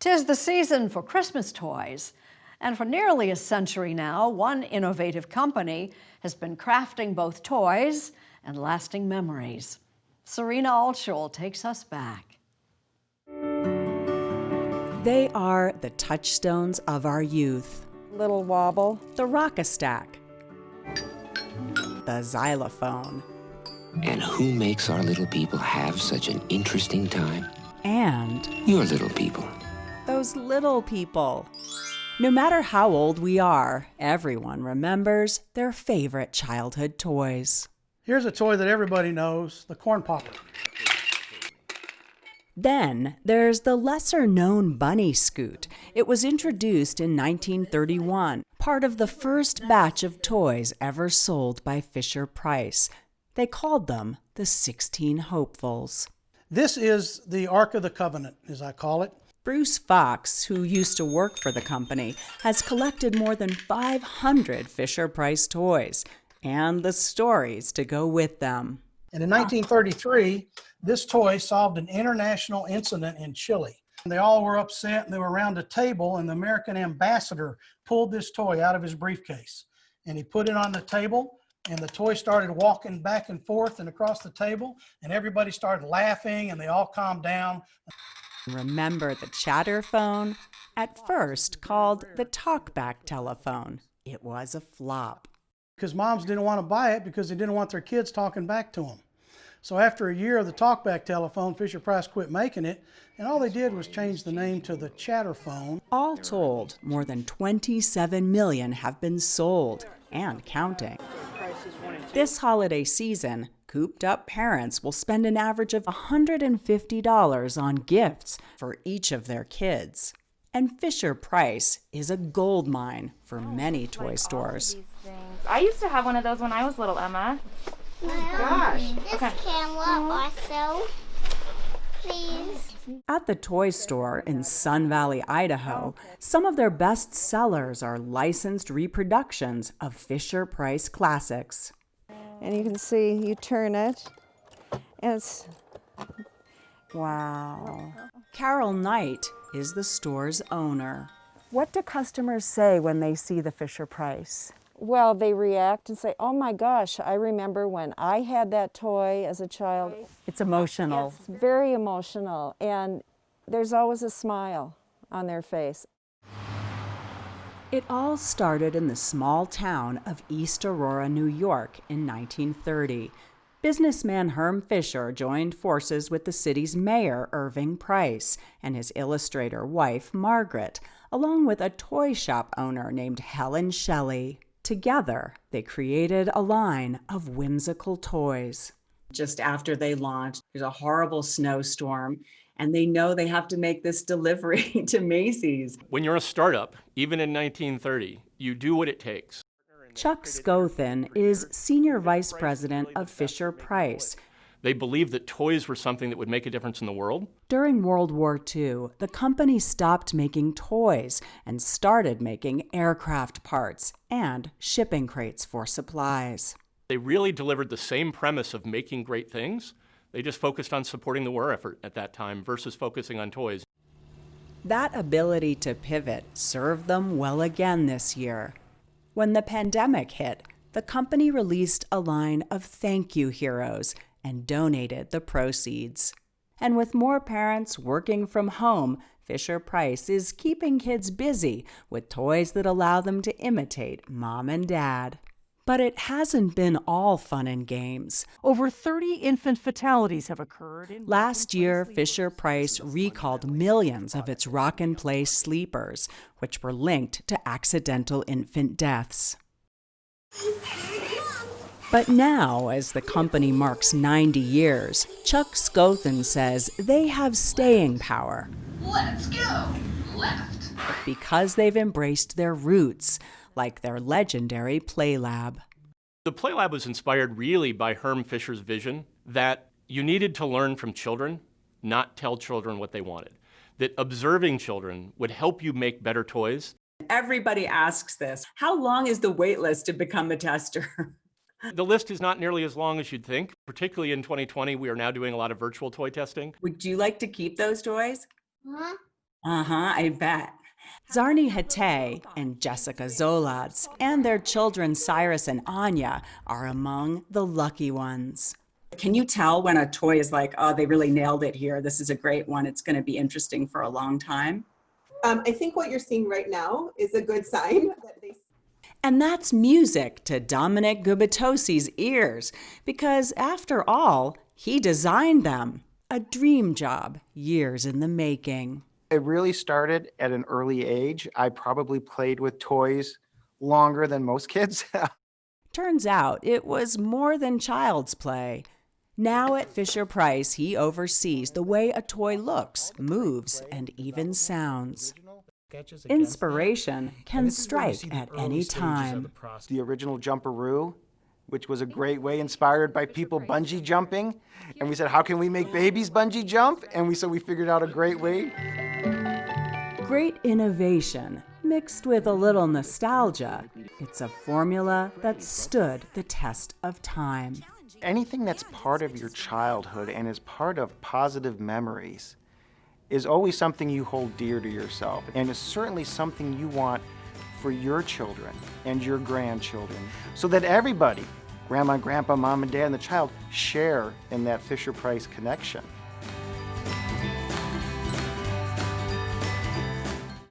'Tis the season for Christmas toys, and for nearly a century now, one innovative company has been crafting both toys and lasting memories. Serena Altschul takes us back. They are the touchstones of our youth. Little wobble. The rock-a-stack. The xylophone. And who makes our little people have such an interesting time? And Your little people. those little people. No matter how old we are, everyone remembers their favorite childhood toys. Here's a toy that everybody knows, the corn popper. Then there's the lesser-known Bunny Scoot. It was introduced in 1931, part of the first batch of toys ever sold by Fisher-Price. They called them the 16 Hopefuls. This is the Ark of the Covenant, as I call it. Bruce Fox, who used to work for the company, has collected more than 500 Fisher-Price toys and the stories to go with them. And in 1933, this toy solved an international incident in Chile. They all were upset and they were around a table, and the American ambassador pulled this toy out of his briefcase and he put it on the table, and the toy started walking back and forth and across the table, and everybody started laughing and they all calmed down. Remember the chatter phone? At first called the talkback telephone. It was a flop. Because moms didn't want to buy it because they didn't want their kids talking back to them. So after a year of the talkback telephone, Fisher-Price quit making it, and all they did was change the name to the chatter phone. All told, more than 27 million have been sold, and counting. This holiday season, cooped-up parents will spend an average of $150 on gifts for each of their kids. And Fisher-Price is a gold mine for many toy stores. I used to have one of those when I was little, Emma. This camera also, please. At the toy store in Sun Valley, Idaho, some of their best sellers are licensed reproductions of Fisher-Price classics. And you can see, you turn it, and it's, Wow. Carol Knight is the store's owner. What do customers say when they see the Fisher-Price? well, they react and say, oh my gosh, I remember when I had that toy as a child. It's emotional. It's very emotional, and there's always a smile on their face. It all started in the small town of East Aurora, New York in 1930. Businessman Herm Fisher joined forces with the city's mayor, Irving Price, and his illustrator wife, Margaret, along with a toy shop owner named Helen Shelley. Together, they created a line of whimsical toys. Just after they launched, there's a horrible snowstorm, and they know they have to make this delivery to Macy's. When you're a startup, even in 1930, you do what it takes. Chuck Scothen is Senior Vice President of Fisher-Price. They believed that toys were something that would make a difference in the world. During World War II, the company stopped making toys and started making aircraft parts and shipping crates for supplies. They really delivered the same premise of making great things. They just focused on supporting the war effort at that time versus focusing on toys. That ability to pivot served them well again this year. When the pandemic hit, the company released a line of thank you heroes and donated the proceeds. And with more parents working from home, Fisher-Price is keeping kids busy with toys that allow them to imitate mom and dad. But it hasn't been all fun and games. Over 30 infant fatalities have occurred. Last year, Fisher-Price recalled millions of its Rock and Play sleepers, which were linked to accidental infant deaths. But now, as the company marks 90 years, Chuck Scothen says they have staying power. Let's go left. Because they've embraced their roots, like their legendary Play Lab. The Play Lab was inspired really by Herm Fisher's vision that you needed to learn from children, not tell children what they wanted. That observing children would help you make better toys. Everybody asks this. How long is the wait list to become a tester? The list is not nearly as long as you'd think. Particularly in 2020, we are now doing a lot of virtual toy testing. Would you like to keep those toys? Huh? I bet. Zarni Hatay and Jessica Zoladz and their children Cyrus and Anya are among the lucky ones. Can you tell when a toy is like, oh, they really nailed it here, this is a great one, it's going to be interesting for a long time? I think what you're seeing right now is a good sign. And that's music to Dominic Gubitosi's ears, because after all, he designed them. A dream job, years in the making. It really started at an early age. I probably played with toys longer than most kids. Turns out it was more than child's play. Now at Fisher-Price, he oversees the way a toy looks, moves, and even sounds. Inspiration can strike at any time. The original Jumperoo, which was a great way, inspired by people bungee jumping. And we said, how can we make babies bungee jump? And we figured out a great way. Great innovation mixed with a little nostalgia. It's a formula that stood the test of time. Anything that's part of your childhood and is part of positive memories is always something you hold dear to yourself, and is certainly something you want for your children and your grandchildren, so that everybody, grandma, grandpa, mom and dad, and the child, share in that Fisher-Price connection.